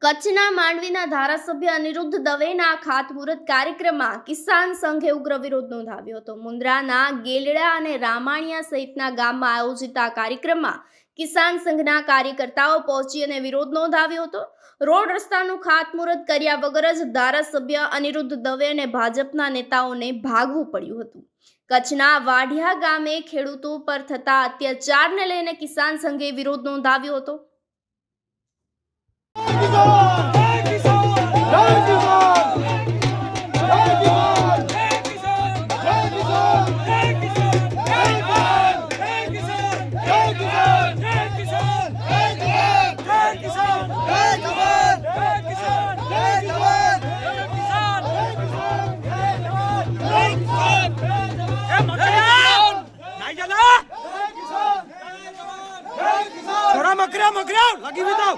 કચ્છના માંડવીના ધારાસભ્ય અનિરુદ્ધ દવેના ખાતમુહૂર્ત કાર્યક્રમમાં કિસાન સંઘે ઉગ્ર વિરોધ નોંધાવ્યો હતો. મુન્દ્રાના ગેલડા અને રામાણિયા સહિતના ગામમાં આયોજિત આ કાર્યક્રમમાં કિસાન સંઘના કાર્યકર્તાઓ પહોંચી અને વિરોધ નોંધાવ્યો હતો. રોડ રસ્તાનું ખાતમુહૂર્ત કર્યા વગર જ ધારાસભ્ય અનિરુદ્ધ દવે અને ભાજપના નેતાઓને ભાગવું પડ્યું હતું. કચ્છના વાઢિયા ગામે ખેડૂતો પર થતા અત્યાચારને લઈને કિસાન સંઘે વિરોધ નોંધાવ્યો હતો. મકરા લગી વિદાવ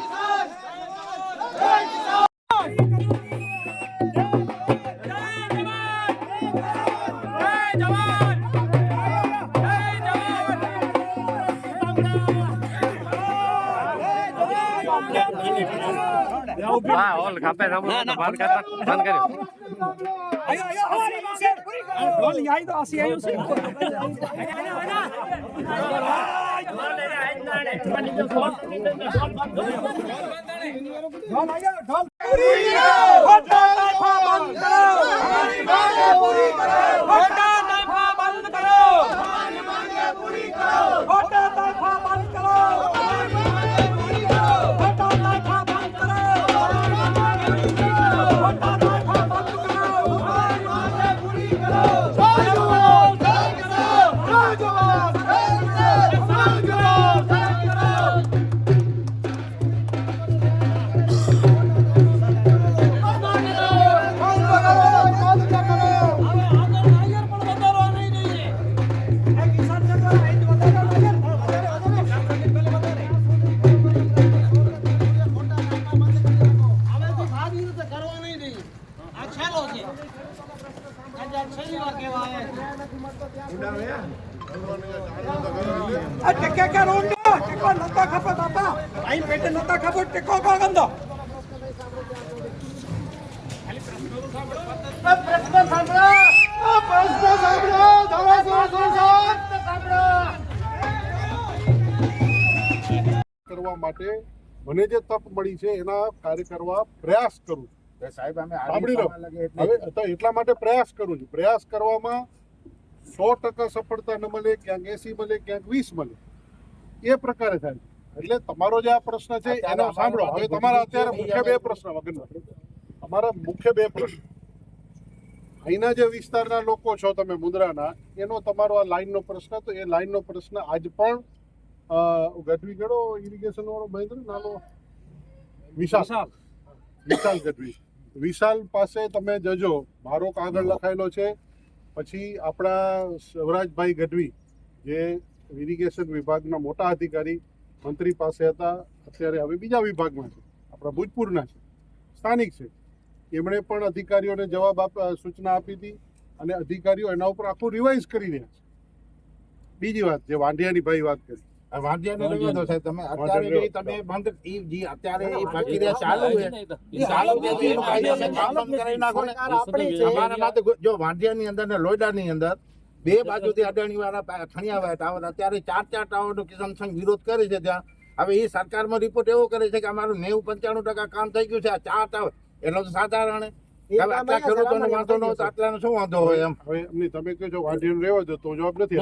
હા ઓલ ખાપે બંધ કર્યો ઢોલ યાઈ તો આસી આવ્યું છે કરવા માટે મને જે તક મળી છે એના કાર્ય કરવા પ્રયાસ કરું છું સાહેબ. સાંભળી લો, હવે એટલા માટે પ્રયાસ કરું છું. પ્રયાસ કરવામાં 100% સફળતા ન મળે, ક્યાંક 80 મળે, ક્યાંક 20 મળે, એ પ્રકારે થાય. એટલે તમારો જે આ પ્રશ્ન છે એનો સાંભળો. હવે તમારા અત્યારે મુખ્ય બે પ્રશ્ન વગરના અમારા મુખ્ય બે પ્રશ્ન અહીંના જે વિસ્તારના લોકો છો તમે મુન્દ્રાના, એનો તમારો આ લાઈનનો પ્રશ્ન, તો એ લાઈનનો પ્રશ્ન આજ પણ ગઢવી ગળો ઇરિગેશન વાળો મહેન્દ્ર નાનો વિશાલ ગઢવી, વિશાલ પાસે તમે જજો, મારો કાગળ લખાયેલો છે. પછી આપણા શિવરાજભાઈ ગઢવી જે ઇરિગેશન વિભાગના મોટા અધિકારી મંત્રી પાસે હતા, અત્યારે હવે બીજા વિભાગમાં છે, આપણા ભૂજપુરના છે, સ્થાનિક છે. એમણે પણ અધિકારીઓને જવાબ સૂચના આપી હતી અને અધિકારીઓ એના ઉપર આખું રિવાઇઝ કરી રહ્યા છે. બીજી વાત જે વાંઢિયાની ભાઈ વાત કરી, જો વાંઢિયાની અંદર ને લોયડાની અંદર બે બાજુથી અડાણી વાળા ખણિયા ટાવર, અત્યારે 4 ટાવરનો કિસાન સંઘ વિરોધ કરે છે. ત્યાં હવે એ સરકારમાં રિપોર્ટ એવો કરે છે કે અમારું 90-95% કામ થઈ ગયું છે. આ 4 ટાવર એટલો તો સાધારણ આટલા ખેડૂતોને વાંધો ન હતો, આટલાનો શું વાંધો હોય? એમ હવે એમની તમે કહો છો વાંઢિયાનું રહેવા દો તો જવાબ નથી.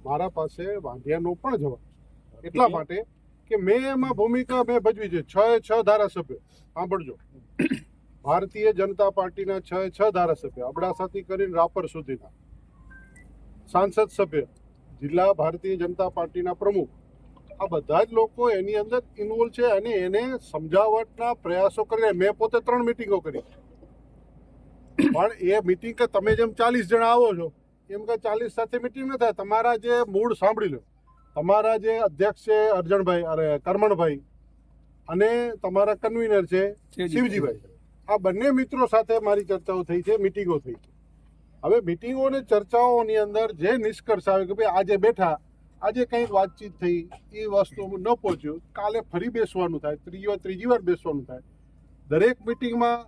મારા પાસે વાંઢિયાનો પણ જવાબ છે, એટલા માટે કે મેં એમાં ભૂમિકા ભજવી છે. 6 ધારાસભ્ય, સાંભળજો, ભારતીય જનતા પાર્ટીના 6 ધારાસભ્ય, અબડાસાથી કરીને રાપર સુધીના સાંસદ સભ્ય, જિલ્લા ભારતીય જનતા પાર્ટીના પ્રમુખ, આ બધા જ લોકો એની અંદર ઇન્વોલ્વ છે અને એને સમજાવટના પ્રયાસો કરીને મેં પોતે 3 મિટિંગો કરી. પણ એ મિટિંગ કે તમે જેમ 40 જણા આવો છો એમ કે 40 સાથે મિટિંગ ન થાય. તમારા જે મૂળ સાંભળી લો, તમારા જે અધ્યક્ષ છે અર્જણભાઈ, અરે કરમણભાઈ, અને તમારા કન્વીનર છે શિવજીભાઈ, આ બંને મિત્રો સાથે મારી ચર્ચાઓ થઈ છે, મિટિંગો થઈ છે. હવે મિટિંગો અને ચર્ચાઓની અંદર જે નિષ્કર્ષ આવે કે ભાઈ આજે બેઠા, આજે કંઈક વાતચીત થઈ, એ વસ્તુ ન પહોંચ્યું, કાલે ફરી બેસવાનું થાય, ત્રીજી વાર બેસવાનું થાય. દરેક મિટિંગમાં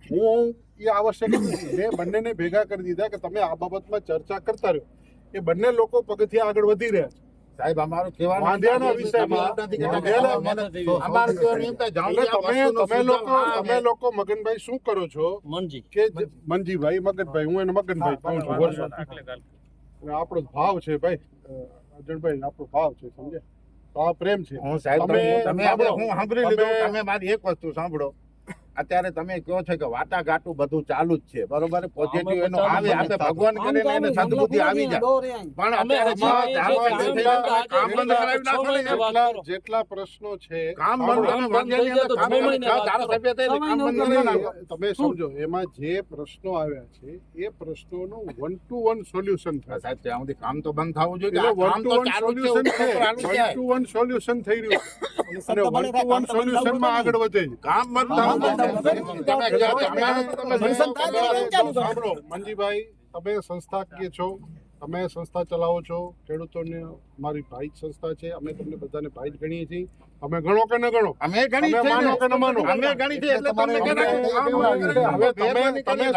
હું એ આવશ્યક નથી. મેં બંનેને ભેગા કરી દીધા કે તમે આ બાબતમાં ચર્ચા કરતા રહ્યો. એ બંને લોકો પગથિયા આગળ વધી રહ્યા છે. સાહેબ અમારું કહેવાનું વાંધિયાના વિષયમાં તમે લોકો મગનભાઈ શું કરો છો કે મનજીભાઈ મગનભાઈ, હું એને મગનભાઈ કહું છું વર્ષો. અને આપણો ભાવ છે ભાઈ અર્જણભાઈ, આપણો ભાવ છે, સમજે? તો આ પ્રેમ છે. હું સાહેબ તમે હું સાંભળી લીધું. તમે મારી એક વસ્તુ સાંભળો. અત્યારે તમે કહો છો કે વાટાઘાટું બધું ચાલુ જ છે, બરોબર? પોઝિટિવ એનો આવે, આપણે ભગવાન કરીને એને સદબુદ્ધિ આવી જાય. પણ અત્યારે જેટલા પ્રશ્નો છે કામ બંધ તમે સમજો, એમાં જે પ્રશ્નો આવ્યા છે એ પ્રશ્નોનું 1-to-1 સોલ્યુશન થાય. સાહેબ ત્યાં સુધી કામ તો બંધ થવું જોઈએ. એટલે 1-to-1 સોલ્યુશન છે, 1-to-1 સોલ્યુશન થઈ રહ્યું છે અને 1-to-1 સોલ્યુશનમાં આગળ વધે છે. કામ બંધ થવું જોઈએ. સાંભળો મનજીભાઈ, તમે સંસ્થાકીય છો, તમે સંસ્થા ચલાવો છો, ખેડૂતોને મારી ભાઈ જ સંસ્થા છે, અમે તમને બધાને ભાઈ જ ગણીએ છીએ. અમે ગણો કે ન ગણો, અમે ગણી છે, માનો કે ન માનો, અમે ગણી છે એટલે તમને હવે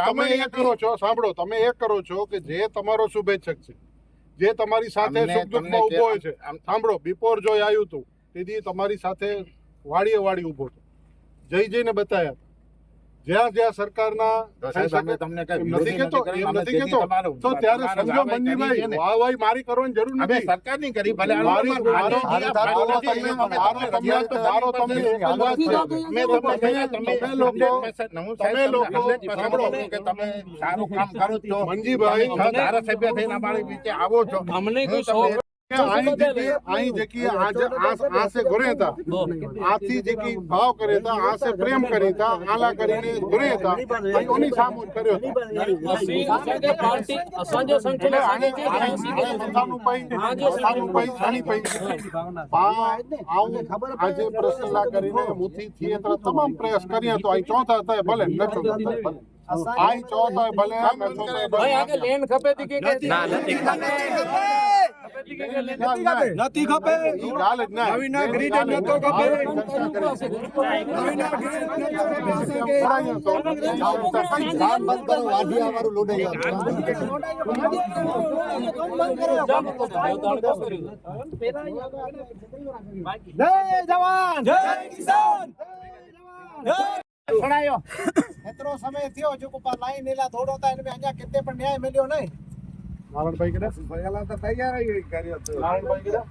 તમે એ કરો છો, સાંભળો, તમે એ કરો છો કે જે તમારો શુભેચ્છક છે, જે તમારી સાથે સુખ દુઃખમાં ઉભો હોય છે. સાંભળો, બિફોર જોઈ આવ્યું હતું તેથી તમારી સાથે વાડીએ વાડી ઉભો હતો, જઈને બતાવ્યા. જ્યાં જ્યાં સરકારના નથી કેતો તો ત્યારે સમજો મનજીભાઈ, વાહ મારી કરવાની જરૂર નથી. સરકારની કરી ભલે તમે સારું કામ કરો છો મનજીભાઈ, ધારાસભ્ય થઈને અમારી બીચે આવો છો. અહીં જેકી આસે ઘરે હતા, આથી જેકી ભાવ કરે હતા, આસે પ્રેમ કરી હતા, આલા કરીને ઘરે હતા, એની સામો કર્યો હતો. આજે પ્રશ્ન કરીને મુથી થિયેટર તમામ પ્રયાસ કર્યા તો અહીં ચોથા થાય ભલે ન ચોથા થાય ભલે અહીં ચોથા ભલે નથી ખપે નવીના ગ્રીડ નતો ખપે જય જવાન જય કિસાન એટલો સમય થયો જો કુપા લાઈન નેલા થોડો તા એને અહીંયા કેતે પણ ન્યાય મળ્યો નહીં. નારાયણભાઈ કીધા ભયાલા તો તૈયાર કર્યો હતો.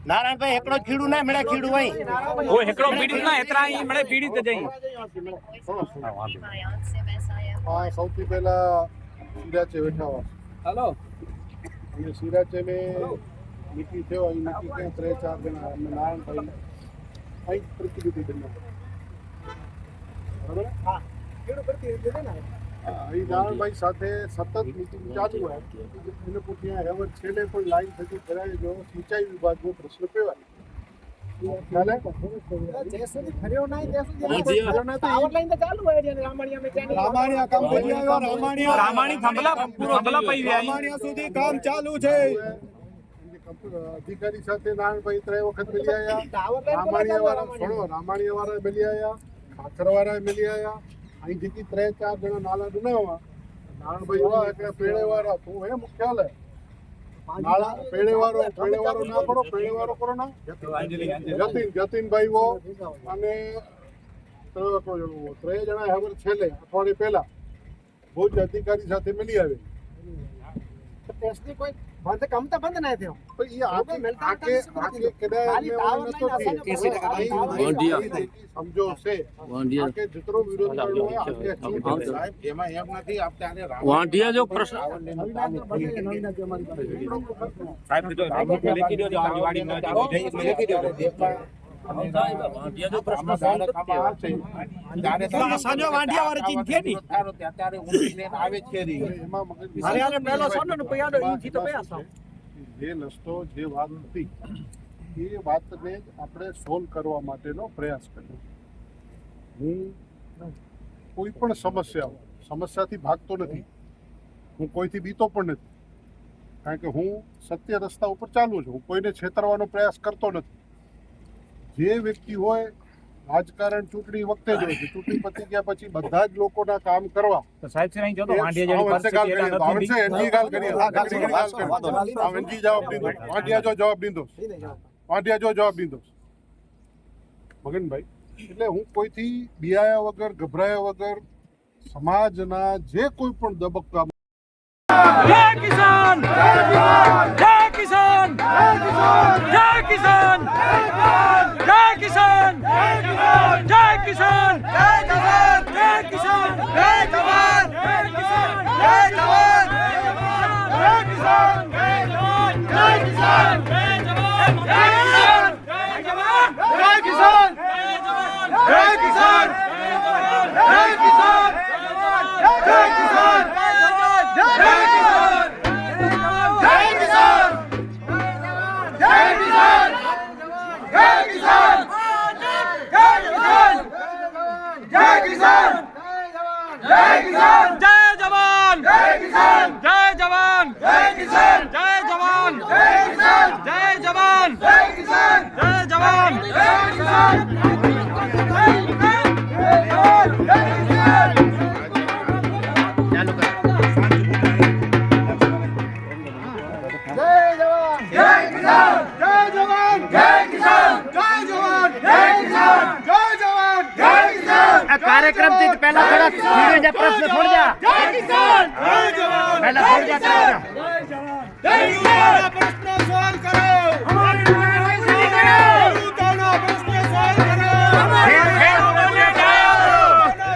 નારાયણભાઈ એકડો ખીડું ના મળે, ખીડું હોય ઓ એકડો પીડિત ના એતરા અહીં મળે પીડિત જઈ. હા, સૌથી પહેલા સિરાચે બેઠા હેલો અને સિરાચે મે મીટિંગ થયો. અહીં મીટિંગ ક્યાં 3-4 જણા અને નારાયણભાઈ અહીં પ્રતિનિધિ બન્યા. બરાબર? હા ખીડું કરતી દીધે ને અહીં નારાયણભાઈ સાથે સતત મીટિંગ ચાલુ હોય. એને પૂછ્યા હેવર છેલ્લે કોઈ લાઈન થતી કરાય જો સિંચાઈ વિભાગનો પ્રશ્ન કહેવાય. જે સુધી ફર્યો નહીં ત્યાં સુધી પાવર લાઈન તો ચાલુ હોય છે રામાણીયા મે ત્યાંની રામાણીયા કામ કરી આવ્યો. રામાણી થંભલા પૂરો થંભલા પઈ ગયા. રામાણીયા સુધી કામ ચાલુ છે. અધિકારી સાથે નારાયણભાઈ 3 વખત મિલી આવ્યા. રામાણીયા વાળા મિલી આવ્યા, ખાખર વાળા મિલી આવ્યા. અહીં જેથી 3-4 જણા નાલા બનાવવા. નારાયણભાઈ એવા એટલે પેડે વાળા તું હે મુખ્યાલય નાળા પેડે વાળો ના કરો, પેડે વાળો કરો ના. જતીનભાઈ વો અને 3 જણા હવે છેલ્લે અઠવાડિયે પહેલા ભુજ અધિકારી સાથે મિલી આવે. ટેસ્ટની કોઈ બંધ કામ તો બંધ નહીં થયો. પણ એ આકે સમજો છે આકે જેટલો વિરોધ કરવો હોય આકે સાહેબ એમાં એમ નથી આપણે વાંઢિયા જો પ્રશ્ન સાહેબ જો લખી દો વાડી ના લખી દો સાંજો વાંઢિયા વાળી ચીન છે ની અત્યારે ઊંઘીને આવે છે રી અરે અરે પહેલો સોનો ને પયાડો ઈથી તો પયા જે નસ્તો જે વાત હતી એ વાતને આપણે સોલ્વ કરવા માટેનો પ્રયાસ કર્યો. હું કોઈ પણ સમસ્યાથી ભાગતો નથી. હું કોઈથી બીતો પણ નથી, કારણ કે હું સત્ય રસ્તા ઉપર ચાલું છું. હું કોઈને છેતરવાનો પ્રયાસ કરતો નથી. જે વ્યક્તિ હોય રાજકારણ ચૂંટણી વખતે જ હોય છે, ચૂંટણી પતી ગયા પછી બધા જ લોકોના કામ કરવા. સાહેબ શ્રી અહીં જો તો વાંઢિયા જેવી પરિસ્થિતિ એના નથી. જવાબ દીધો મગનભાઈ. એટલે હું કોઈથી બિયાયા વગર, ગભરાયા વગર સમાજના જે કોઈ પણ તબક્કા જય કિસાન જય કિસાન જય કિસાન જય કિસાન જય કિસાન જય જવાન જય કિસાન જય જવાન જય કિસાન જય જવાન જય કિસાન જય જવાન જય કિસાન જય જવાન જય જવાન જય કિસાન જય કિસાન જય કિસાન જય કિસાન कार्यक्रम से पहला थोड़ा सीधे प्रश्न छोड़ जा। जय किसान जय जवान पहला छोड़ जा। जय किसान प्रश्न सवाल करो हमारी मांगें पूरी करो दोनों प्रश्न सवाल करो हमारी मांगें पूरी करो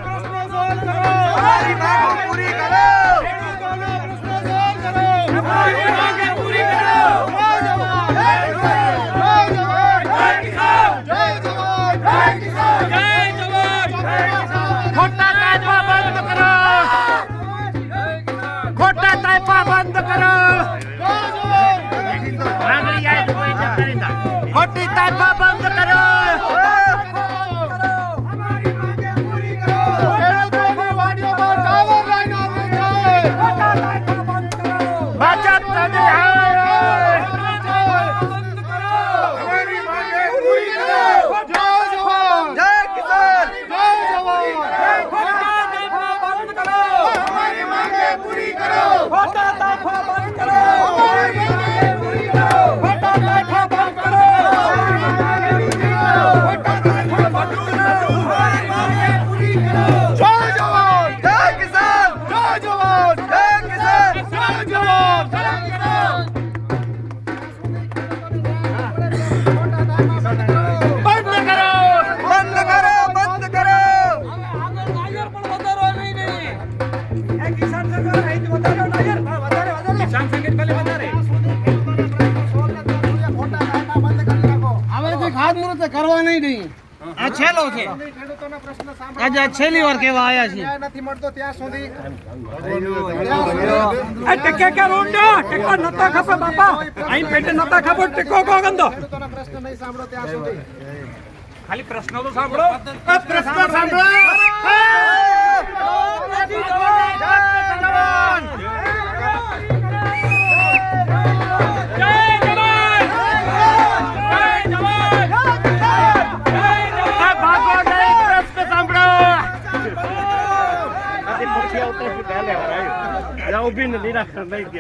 प्रश्न सवाल करो हमारी मांगें पूरी करो दोनों प्रश्न सवाल करो हमारी मांगें पूरी करो जय जवान जय जवान जय किसान जय जवान जय किसान जय जवान खोटा ताइपा बंद करो खोटा ताइपा बंद करो खोटी ताइपा बंद करो हमारी मांगें पूरी करो वाडियों पर टावर लाइन आवे जाए खोटा ताइपा बंद करो बचत नहीं है बंद करो हमारी मांगें पूरी करो जय जवान जय किसान जय जवान खोटा ताइपा बंद करो हमारी मांगें पूरी करो खोटा ताइपा बंद करो हमारी मांगें पूरी करो खोटा ताइपा बंद करो કરવા નહીં આ છેલ્લો છે ખેડૂતોના પ્રશ્ન સાંભળો. આજે આ છેલ્લી વાર કેવા આયા છે ન્યાય નથી મળતો ત્યાં સુધી આ ટેકે કે રોંડા ટેકો નતા ખપે બાપા આઈ પેટે નતા ખપે ટેકો કો ગંદો ખેડૂતોના પ્રશ્ન નહીં સાંભળો ત્યાં સુધી ખાલી પ્રશ્નો તો સાંભળો. આ પ્રશ્ન સાંભળો ઉભી નિરાકરણ નહીં કે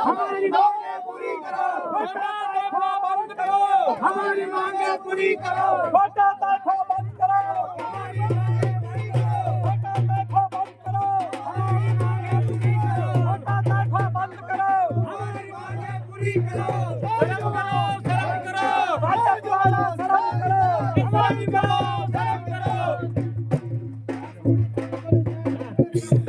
हमारी मांगे पूरी करो खोटा ताइपा बंद करो हमारी मांगे पूरी करो खोटा